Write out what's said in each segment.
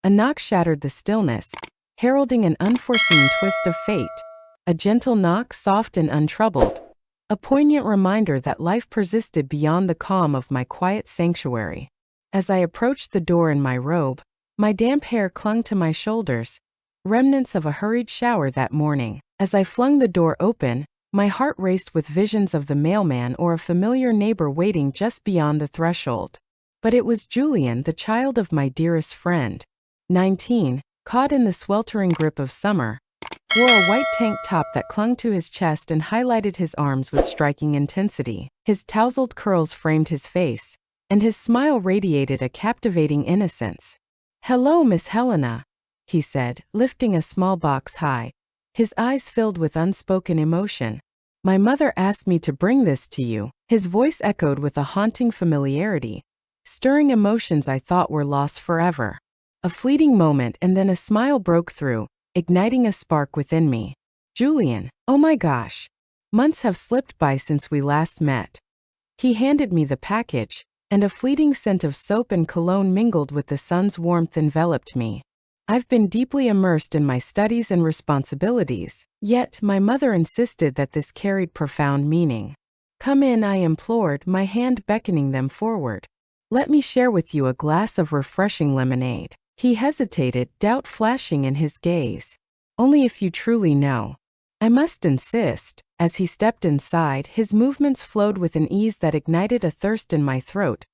A knock shattered the stillness, heralding an unforeseen twist of fate. A gentle knock, soft and untroubled. A poignant reminder that life persisted beyond the calm of my quiet sanctuary. As I approached the door in my robe, my damp hair clung to my shoulders, remnants of a hurried shower that morning. As I flung the door open, my heart raced with visions of the mailman or a familiar neighbor waiting just beyond the threshold. But it was Julian, the child of my dearest friend. 19, caught in the sweltering grip of summer, wore a white tank top that clung to his chest and highlighted his arms with striking intensity. His tousled curls framed his face, and his smile radiated a captivating innocence. "Hello, Miss Helena," he said, lifting a small box high, his eyes filled with unspoken emotion. "My mother asked me to bring this to you." His voice echoed with a haunting familiarity, stirring emotions I thought were lost forever. A fleeting moment and then a smile broke through, igniting a spark within me. "Julian, oh my gosh. Months have slipped by since we last met." He handed me the package, and a fleeting scent of soap and cologne mingled with the sun's warmth enveloped me. I've been deeply immersed in my studies and responsibilities, yet my mother insisted that this carried profound meaning. "Come in," I implored, my hand beckoning them forward. "Let me share with you a glass of refreshing lemonade." He hesitated, doubt flashing in his gaze. "Only if you truly know." I must insist. As he stepped inside, his movements flowed with an ease that ignited a thirst in my throat,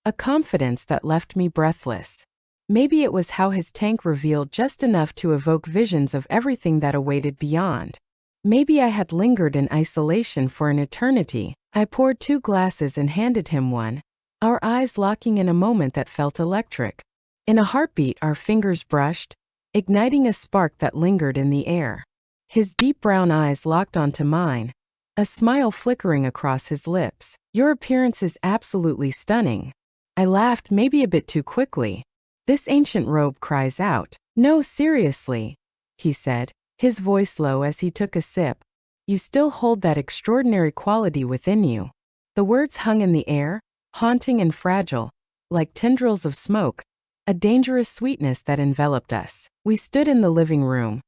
a confidence that left me breathless. Maybe it was how his tank revealed just enough to evoke visions of everything that awaited beyond. Maybe I had lingered in isolation for an eternity. I poured 2 glasses and handed him one, our eyes locking in a moment that felt electric. In a heartbeat, our fingers brushed, igniting a spark that lingered in the air. His deep brown eyes locked onto mine, a smile flickering across his lips. "Your appearance is absolutely stunning." I laughed, maybe a bit too quickly. "This ancient robe cries out." "No, seriously," he said, his voice low as he took a sip. "You still hold that extraordinary quality within you." The words hung in the air, haunting and fragile, like tendrils of smoke, a dangerous sweetness that enveloped us. We stood in the living room,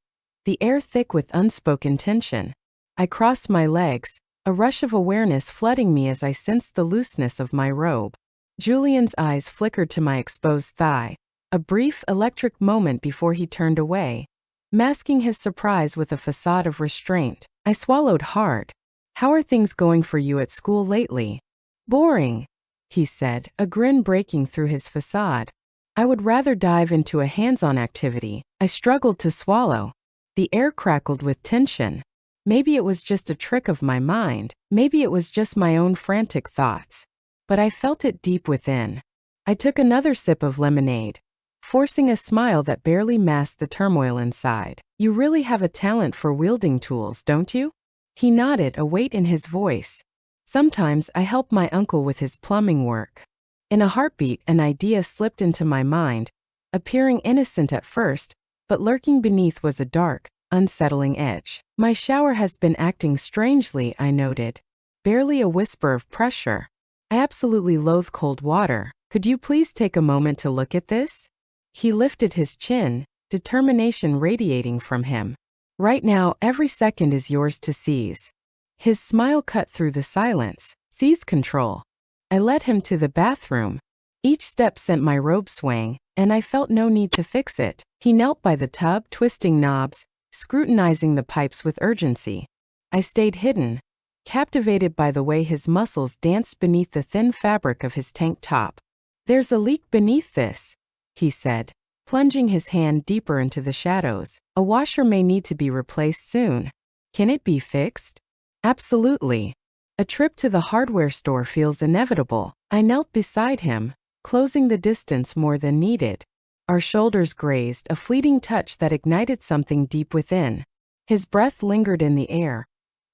the air thick with unspoken tension. I crossed my legs, a rush of awareness flooding me as I sensed the looseness of my robe. Julian's eyes flickered to my exposed thigh, a brief, electric moment before he turned away, masking his surprise with a facade of restraint. I swallowed hard. "How are things going for you at school lately?" "Boring," he said, a grin breaking through his facade. "I would rather dive into a hands-on activity." I struggled to swallow. The air crackled with tension. Maybe it was just a trick of my mind. Maybe it was just my own frantic thoughts. But I felt it deep within. I took another sip of lemonade, forcing a smile that barely masked the turmoil inside. "You really have a talent for wielding tools, don't you?" He nodded, a weight in his voice. "Sometimes I help my uncle with his plumbing work." In a heartbeat, an idea slipped into my mind, appearing innocent at first, but lurking beneath was a dark, unsettling edge. "My shower has been acting strangely," I noted, barely a whisper of pressure. "I absolutely loathe cold water. Could you please take a moment to look at this?" He lifted his chin, determination radiating from him. "Right now, every second is yours to seize." His smile cut through the silence. "Seize control." I led him to the bathroom. Each step sent my robe swaying, and I felt no need to fix it. He knelt by the tub, twisting knobs, scrutinizing the pipes with urgency. I stayed hidden, captivated by the way his muscles danced beneath the thin fabric of his tank top. "There's a leak beneath this," he said, plunging his hand deeper into the shadows. "A washer may need to be replaced soon." "Can it be fixed?" "Absolutely. A trip to the hardware store feels inevitable." I knelt beside him, closing the distance more than needed. Our shoulders grazed, a fleeting touch that ignited something deep within. His breath lingered in the air,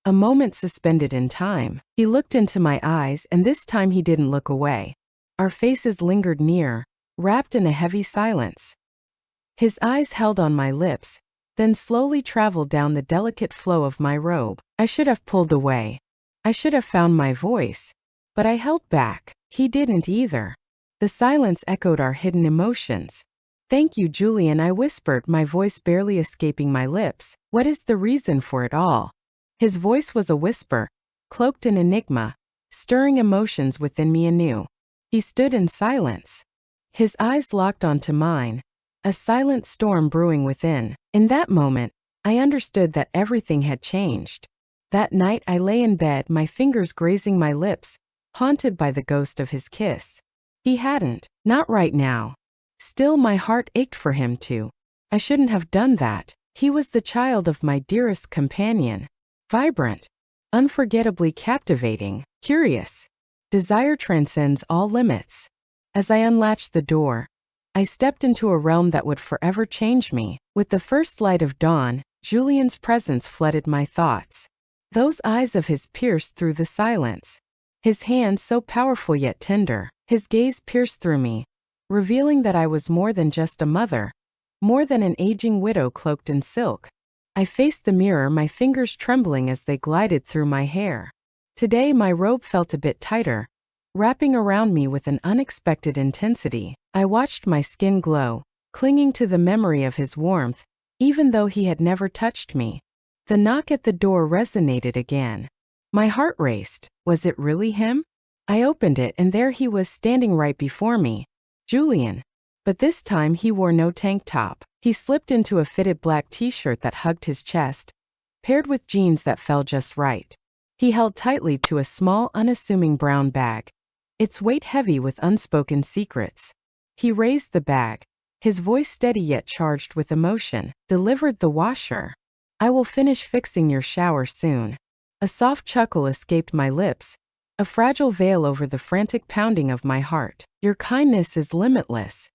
a moment suspended in time. He looked into my eyes, and this time he didn't look away. Our faces lingered near, wrapped in a heavy silence. His eyes held on my lips, then slowly traveled down the delicate flow of my robe. I should have pulled away. I should have found my voice. But I held back. He didn't either. The silence echoed our hidden emotions. "Thank you, Julian," I whispered, my voice barely escaping my lips. "What is the reason for it all?" His voice was a whisper, cloaked in enigma, stirring emotions within me anew. He stood in silence. His eyes locked onto mine, a silent storm brewing within. In that moment, I understood that everything had changed. That night I lay in bed, my fingers grazing my lips, haunted by the ghost of his kiss. He hadn't, not right now. Still, my heart ached for him too. I shouldn't have done that. He was the child of my dearest companion. Vibrant, unforgettably captivating, curious. Desire transcends all limits. As I unlatched the door, I stepped into a realm that would forever change me. With the first light of dawn, Julian's presence flooded my thoughts. Those eyes of his pierced through the silence. His hands so powerful yet tender. His gaze pierced through me, revealing that I was more than just a mother, more than an aging widow cloaked in silk. I faced the mirror, my fingers trembling as they glided through my hair. Today my robe felt a bit tighter, wrapping around me with an unexpected intensity. I watched my skin glow, clinging to the memory of his warmth, even though he had never touched me. The knock at the door resonated again. My heart raced. Was it really him? I opened it and there he was standing right before me. Julian. But this time he wore no tank top. He slipped into a fitted black t-shirt that hugged his chest, paired with jeans that fell just right. He held tightly to a small, unassuming brown bag, its weight heavy with unspoken secrets. He raised the bag, his voice steady yet charged with emotion. "Delivered the washer. I will finish fixing your shower soon." A soft chuckle escaped my lips, a fragile veil over the frantic pounding of my heart. "Your kindness is limitless."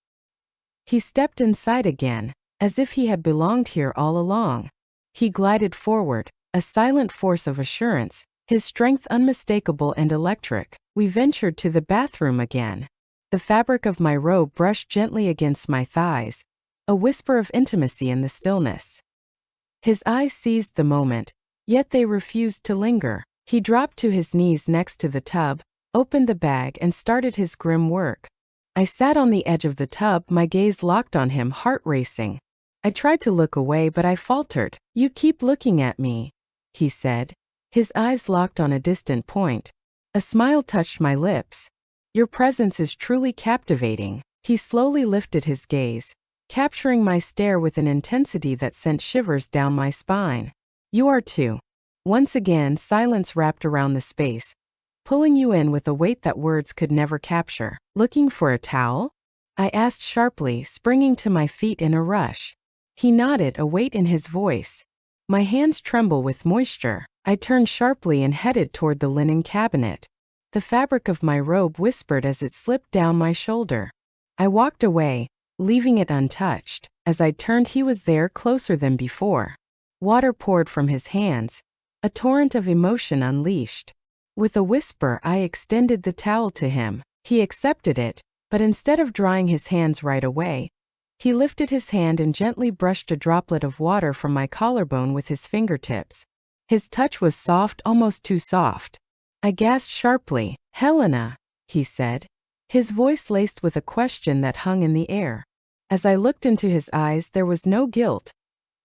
He stepped inside again, as if he had belonged here all along. He glided forward, a silent force of assurance, his strength unmistakable and electric. We ventured to the bathroom again. The fabric of my robe brushed gently against my thighs, a whisper of intimacy in the stillness. His eyes seized the moment, yet they refused to linger. He dropped to his knees next to the tub, opened the bag and started his grim work. I sat on the edge of the tub, my gaze locked on him, heart racing. I tried to look away, but I faltered. "You keep looking at me," he said. His eyes locked on a distant point. A smile touched my lips. "Your presence is truly captivating." He slowly lifted his gaze, capturing my stare with an intensity that sent shivers down my spine. "You are too." Once again, silence wrapped around the space, pulling you in with a weight that words could never capture. "Looking for a towel?" I asked sharply, springing to my feet in a rush. He nodded, a weight in his voice. My hands tremble with moisture. I turned sharply and headed toward the linen cabinet. The fabric of my robe whispered as it slipped down my shoulder. I walked away, leaving it untouched. As I turned, he was there, closer than before. Water poured from his hands, a torrent of emotion unleashed. With a whisper, I extended the towel to him. He accepted it, but instead of drying his hands right away, he lifted his hand and gently brushed a droplet of water from my collarbone with his fingertips. His touch was soft, almost too soft. I gasped sharply. "Helena," he said, his voice laced with a question that hung in the air. As I looked into his eyes, there was no guilt,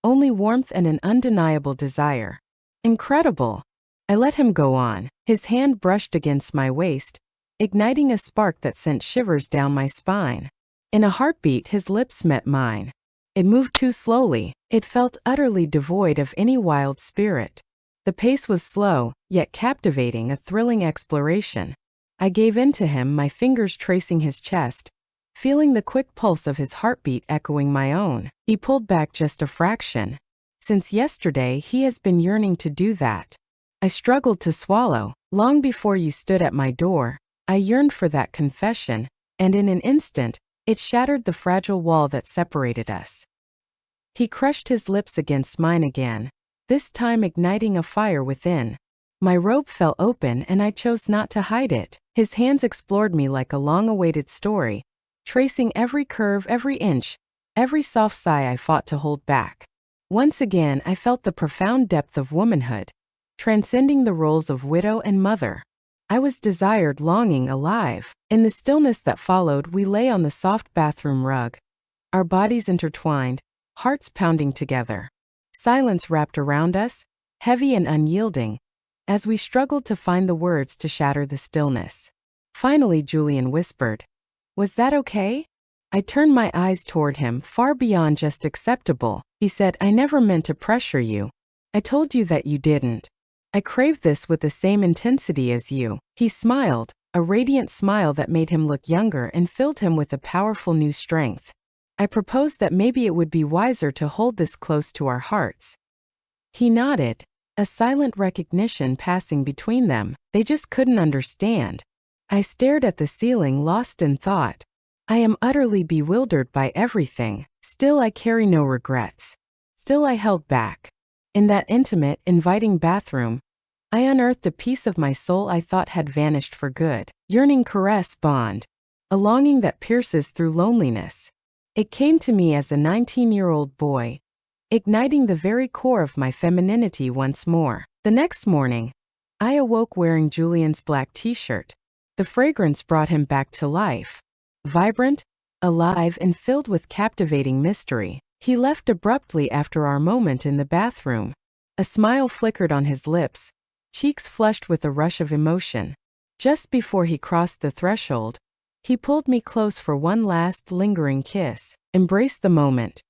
only warmth and an undeniable desire. "Incredible." I let him go on. His hand brushed against my waist, igniting a spark that sent shivers down my spine. In a heartbeat, his lips met mine. It moved too slowly. It felt utterly devoid of any wild spirit. The pace was slow, yet captivating, a thrilling exploration. I gave in to him, my fingers tracing his chest, feeling the quick pulse of his heartbeat echoing my own. He pulled back just a fraction. Since yesterday, he has been yearning to do that. I struggled to swallow. "Long before you stood at my door, I yearned for that confession, and in an instant, it shattered the fragile wall that separated us." He crushed his lips against mine again, this time igniting a fire within. My robe fell open and I chose not to hide it. His hands explored me like a long-awaited story, tracing every curve, every inch, every soft sigh I fought to hold back. Once again, I felt the profound depth of womanhood, transcending the roles of widow and mother. I was desired, longing, alive. In the stillness that followed, we lay on the soft bathroom rug, our bodies intertwined, hearts pounding together. Silence wrapped around us, heavy and unyielding, as we struggled to find the words to shatter the stillness. Finally, Julian whispered, "Was that okay?" I turned my eyes toward him, far beyond just acceptable. He said, "I never meant to pressure you. I told you that you didn't. I craved this with the same intensity as you." He smiled, a radiant smile that made him look younger and filled him with a powerful new strength. I proposed that maybe it would be wiser to hold this close to our hearts. He nodded, a silent recognition passing between them. They just couldn't understand. I stared at the ceiling, lost in thought. I am utterly bewildered by everything. Still, I carry no regrets. Still, I held back. In that intimate, inviting bathroom, I unearthed a piece of my soul I thought had vanished for good. Yearning caress bond. A longing that pierces through loneliness. It came to me as a 19-year-old boy, igniting the very core of my femininity once more. The next morning, I awoke wearing Julian's black t-shirt. The fragrance brought him back to life. Vibrant, alive, and filled with captivating mystery. He left abruptly after our moment in the bathroom. A smile flickered on his lips, cheeks flushed with a rush of emotion. Just before he crossed the threshold, he pulled me close for one last lingering kiss. Embrace the moment.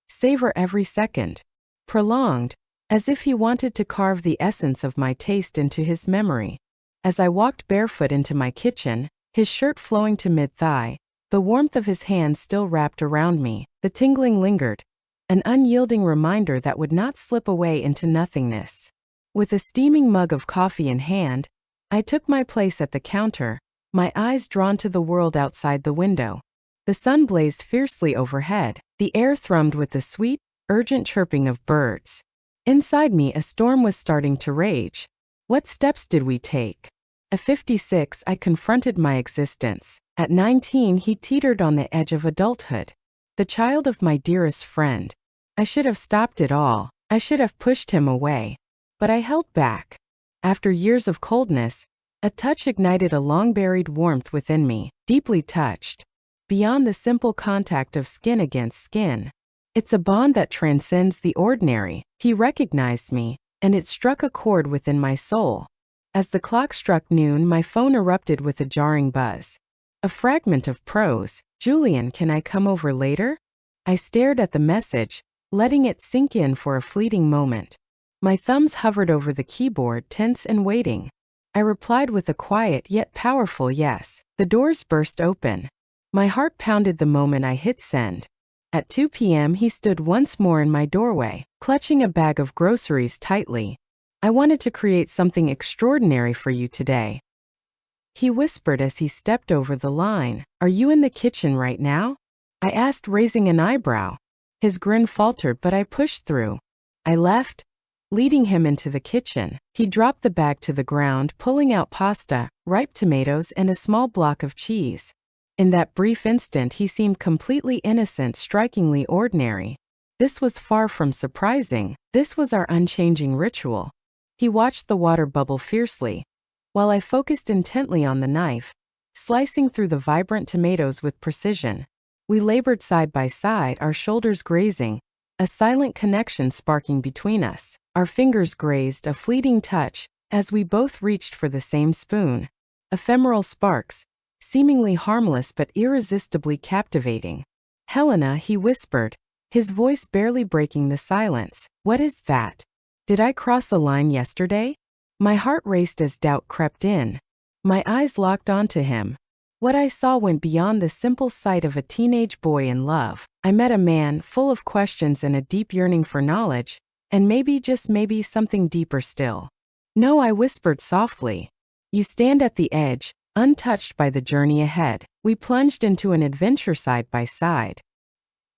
Savor every second. Prolonged, as if he wanted to carve the essence of my taste into his memory. As I walked barefoot into my kitchen, his shirt flowing to mid-thigh, the warmth of his hands still wrapped around me, the tingling lingered, an unyielding reminder that would not slip away into nothingness. With a steaming mug of coffee in hand, I took my place at the counter, my eyes drawn to the world outside the window. The sun blazed fiercely overhead, the air thrummed with the sweet, urgent chirping of birds. Inside me, a storm was starting to rage. What steps did we take? At 56, I confronted my existence. At 19, he teetered on the edge of adulthood. The child of my dearest friend. I should have stopped it all. I should have pushed him away. But I held back. After years of coldness, a touch ignited a long-buried warmth within me, deeply touched. Beyond the simple contact of skin against skin. It's a bond that transcends the ordinary. He recognized me, and it struck a chord within my soul. As the clock struck noon, my phone erupted with a jarring buzz. A fragment of prose. "Julian, can I come over later?" I stared at the message, letting it sink in for a fleeting moment. My thumbs hovered over the keyboard, tense and waiting. I replied with a quiet yet powerful yes. The doors burst open. My heart pounded the moment I hit send. At 2 p.m., he stood once more in my doorway, clutching a bag of groceries tightly. "I wanted to create something extraordinary for you today," he whispered as he stepped over the line. "Are you in the kitchen right now?" I asked, raising an eyebrow. His grin faltered, but I pushed through. I left, leading him into the kitchen. He dropped the bag to the ground, pulling out pasta, ripe tomatoes, and a small block of cheese. In that brief instant, he seemed completely innocent, strikingly ordinary. This was far from surprising. This was our unchanging ritual. He watched the water bubble fiercely, while I focused intently on the knife, slicing through the vibrant tomatoes with precision. We labored side by side, our shoulders grazing, a silent connection sparking between us. Our fingers grazed, a fleeting touch, as we both reached for the same spoon. Ephemeral sparks, seemingly harmless but irresistibly captivating. "Helena," he whispered, his voice barely breaking the silence. "What is that? Did I cross a line yesterday?" My heart raced as doubt crept in. My eyes locked onto him. What I saw went beyond the simple sight of a teenage boy in love. I met a man full of questions and a deep yearning for knowledge, and maybe, just maybe, something deeper still. "No," I whispered softly. "You stand at the edge, untouched by the journey ahead." We plunged into an adventure side by side.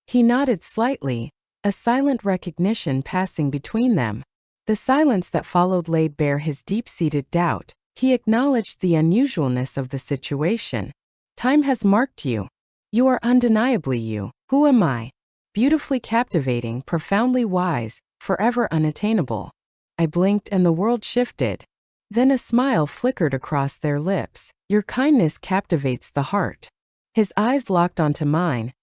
He nodded slightly, a silent recognition passing between them. The silence that followed laid bare his deep-seated doubt. He acknowledged the unusualness of the situation. "Time has marked you. You are undeniably you. Who am I? Beautifully captivating, profoundly wise, forever unattainable." I blinked and the world shifted. Then a smile flickered across their lips. "Your kindness captivates the heart." His eyes locked onto mine,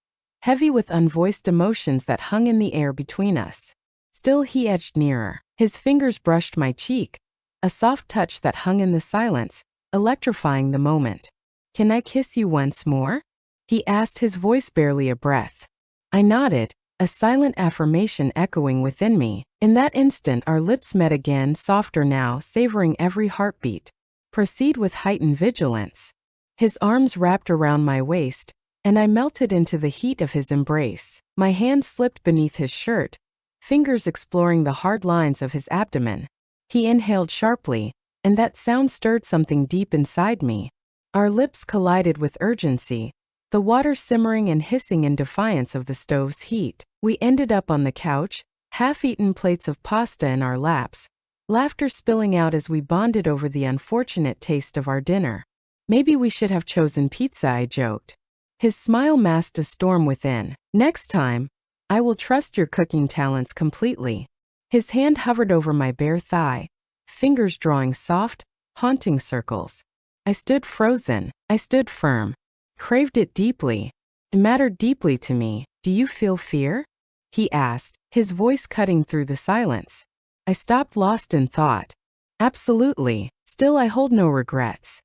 heavy with unvoiced emotions that hung in the air between us. Still, he edged nearer. His fingers brushed my cheek, a soft touch that hung in the silence, electrifying the moment. "Can I kiss you once more?" he asked, his voice barely a breath. I nodded, a silent affirmation echoing within me. In that instant, our lips met again, softer now, savoring every heartbeat. "Proceed with heightened vigilance." His arms wrapped around my waist, and I melted into the heat of his embrace. My hand slipped beneath his shirt, fingers exploring the hard lines of his abdomen. He inhaled sharply, and that sound stirred something deep inside me. Our lips collided with urgency, the water simmering and hissing in defiance of the stove's heat. We ended up on the couch, half-eaten plates of pasta in our laps, laughter spilling out as we bonded over the unfortunate taste of our dinner. "Maybe we should have chosen pizza," I joked. His smile masked a storm within. "Next time, I will trust your cooking talents completely." His hand hovered over my bare thigh, fingers drawing soft, haunting circles. I stood frozen. I stood firm. Craved it deeply. It mattered deeply to me. "Do you feel fear?" he asked, his voice cutting through the silence. I stopped, lost in thought. "Absolutely. Still, I hold no regrets."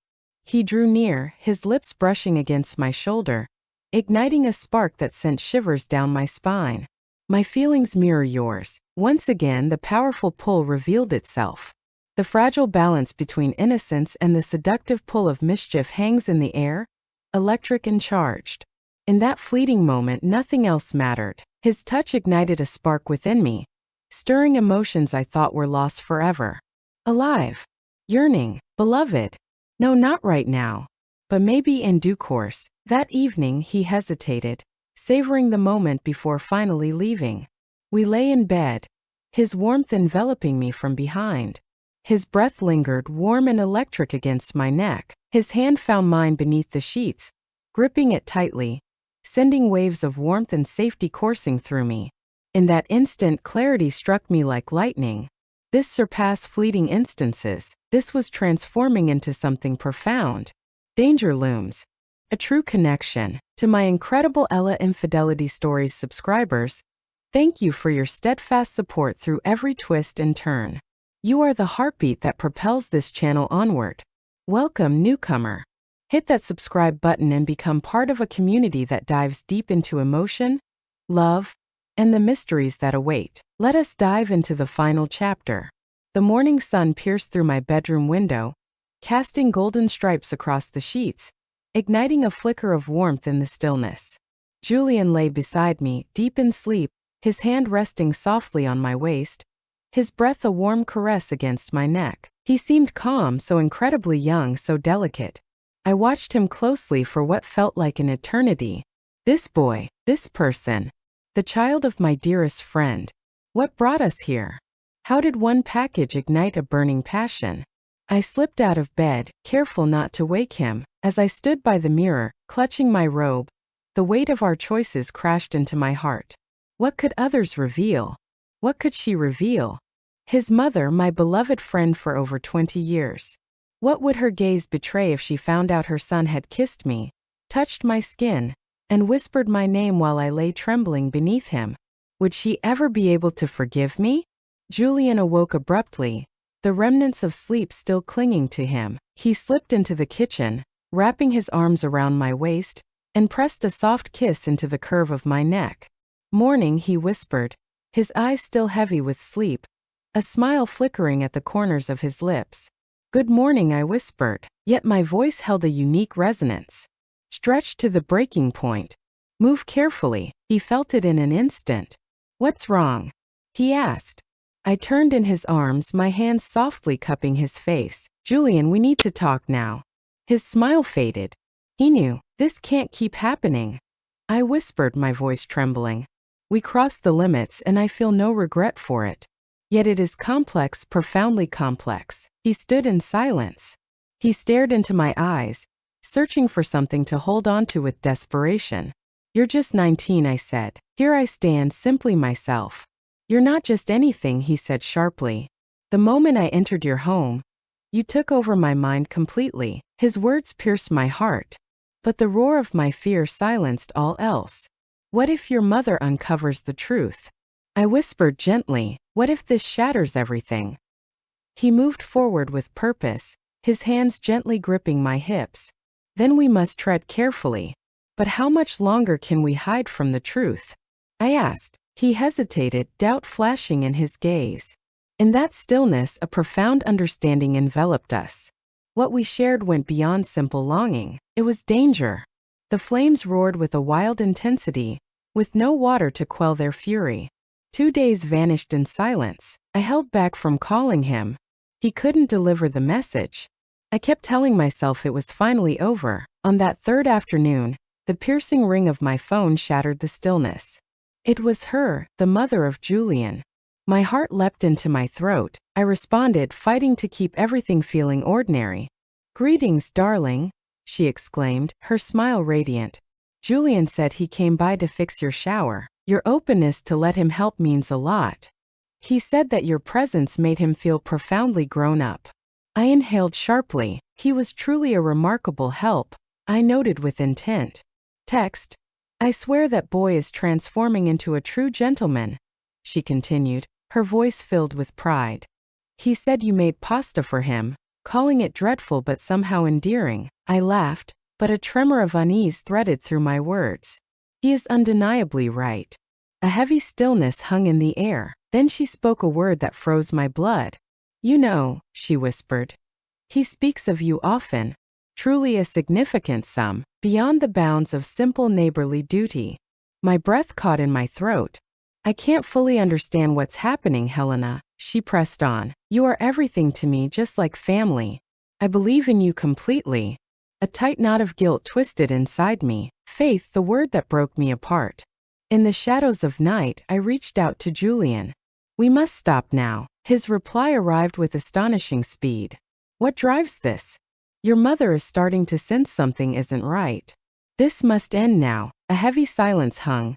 He drew near, his lips brushing against my shoulder, igniting a spark that sent shivers down my spine. "My feelings mirror yours." Once again, the powerful pull revealed itself. The fragile balance between innocence and the seductive pull of mischief hangs in the air, electric and charged. In that fleeting moment, nothing else mattered. His touch ignited a spark within me, stirring emotions I thought were lost forever. Alive, yearning, beloved. No, not right now, but maybe in due course. That evening, he hesitated, savoring the moment before finally leaving. We lay in bed, his warmth enveloping me from behind. His breath lingered, warm and electric, against my neck. His hand found mine beneath the sheets, gripping it tightly, sending waves of warmth and safety coursing through me. In that instant, clarity struck me like lightning. This surpassed fleeting instances. This was transforming into something profound. Danger looms. A true connection. To my incredible Ella Infidelity Stories subscribers, thank you for your steadfast support through every twist and turn. You are the heartbeat that propels this channel onward. Welcome, newcomer. Hit that subscribe button and become part of a community that dives deep into emotion, love, and the mysteries that await. Let us dive into the final chapter. The morning sun pierced through my bedroom window, casting golden stripes across the sheets, igniting a flicker of warmth in the stillness. Julian lay beside me, deep in sleep, his hand resting softly on my waist, his breath a warm caress against my neck. He seemed calm, so incredibly young, so delicate. I watched him closely for what felt like an eternity. This boy, this person, the child of my dearest friend. What brought us here? How did one package ignite a burning passion? I slipped out of bed, careful not to wake him. As I stood by the mirror, clutching my robe, the weight of our choices crashed into my heart. What could others reveal? What could she reveal? His mother, my beloved friend for over 20 years. What would her gaze betray if she found out her son had kissed me, touched my skin, and whispered my name while I lay trembling beneath him? Would she ever be able to forgive me? Julian awoke abruptly, the remnants of sleep still clinging to him. He slipped into the kitchen, wrapping his arms around my waist, and pressed a soft kiss into the curve of my neck. "Morning," he whispered, his eyes still heavy with sleep, a smile flickering at the corners of his lips. "Good morning," I whispered, yet my voice held a unique resonance. Stretched to the breaking point. "Move carefully." He felt it in an instant. "What's wrong?" he asked. I turned in his arms, my hands softly cupping his face. "Julian, we need to talk now." His smile faded. He knew, "This can't keep happening." I whispered, my voice trembling. "We crossed the limits and I feel no regret for it. Yet it is complex, profoundly complex." He stood in silence. He stared into my eyes, searching for something to hold on to with desperation. "You're just 19, I said. "Here I stand, simply myself." "You're not just anything," he said sharply. "The moment I entered your home, you took over my mind completely." His words pierced my heart, but the roar of my fear silenced all else. What if your mother uncovers the truth? I whispered gently, what if this shatters everything? He moved forward with purpose, his hands gently gripping my hips. Then we must tread carefully. But how much longer can we hide from the truth? I asked. He hesitated, doubt flashing in his gaze. In that stillness, a profound understanding enveloped us. What we shared went beyond simple longing. It was danger. The flames roared with a wild intensity, with no water to quell their fury. 2 days vanished in silence. I held back from calling him. He couldn't deliver the message. I kept telling myself it was finally over. On that third afternoon, the piercing ring of my phone shattered the stillness. It was her, the mother of Julian. My heart leapt into my throat. I responded, fighting to keep everything feeling ordinary. "Greetings, darling," she exclaimed, her smile radiant. "Julian said he came by to fix your shower. Your openness to let him help means a lot. He said that your presence made him feel profoundly grown up." I inhaled sharply. He was truly a remarkable help, I noted with intent. Text. "I swear that boy is transforming into a true gentleman," she continued, her voice filled with pride. "He said you made pasta for him, calling it dreadful but somehow endearing." I laughed, but a tremor of unease threaded through my words. He is undeniably right. A heavy stillness hung in the air. Then she spoke a word that froze my blood. "You know," she whispered. "He speaks of you often. Truly a significant sum, beyond the bounds of simple neighborly duty." My breath caught in my throat. "I can't fully understand what's happening, Helena," she pressed on. "You are everything to me, just like family. I believe in you completely." A tight knot of guilt twisted inside me. Faith, the word that broke me apart. In the shadows of night, I reached out to Julian. "We must stop now." His reply arrived with astonishing speed. "What drives this? Your mother is starting to sense something isn't right. This must end now." A heavy silence hung,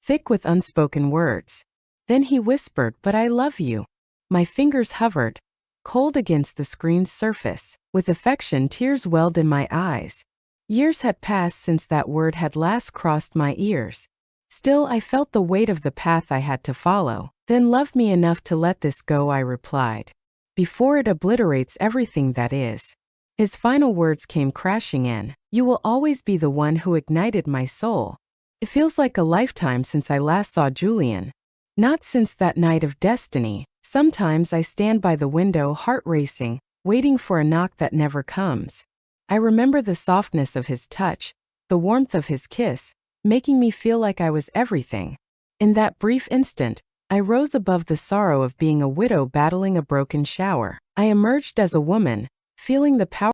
thick with unspoken words. Then he whispered, "But I love you." My fingers hovered, cold against the screen's surface. With affection, tears welled in my eyes. Years had passed since that word had last crossed my ears. Still, I felt the weight of the path I had to follow. "Then love me enough to let this go," I replied, "before it obliterates everything that is." His final words came crashing in. "You will always be the one who ignited my soul. It feels like a lifetime since I last saw Julian. Not since that night of destiny. Sometimes I stand by the window, heart racing, waiting for a knock that never comes. I remember the softness of his touch, the warmth of his kiss, making me feel like I was everything. In that brief instant, I rose above the sorrow of being a widow battling a broken shower. I emerged as a woman, feeling the power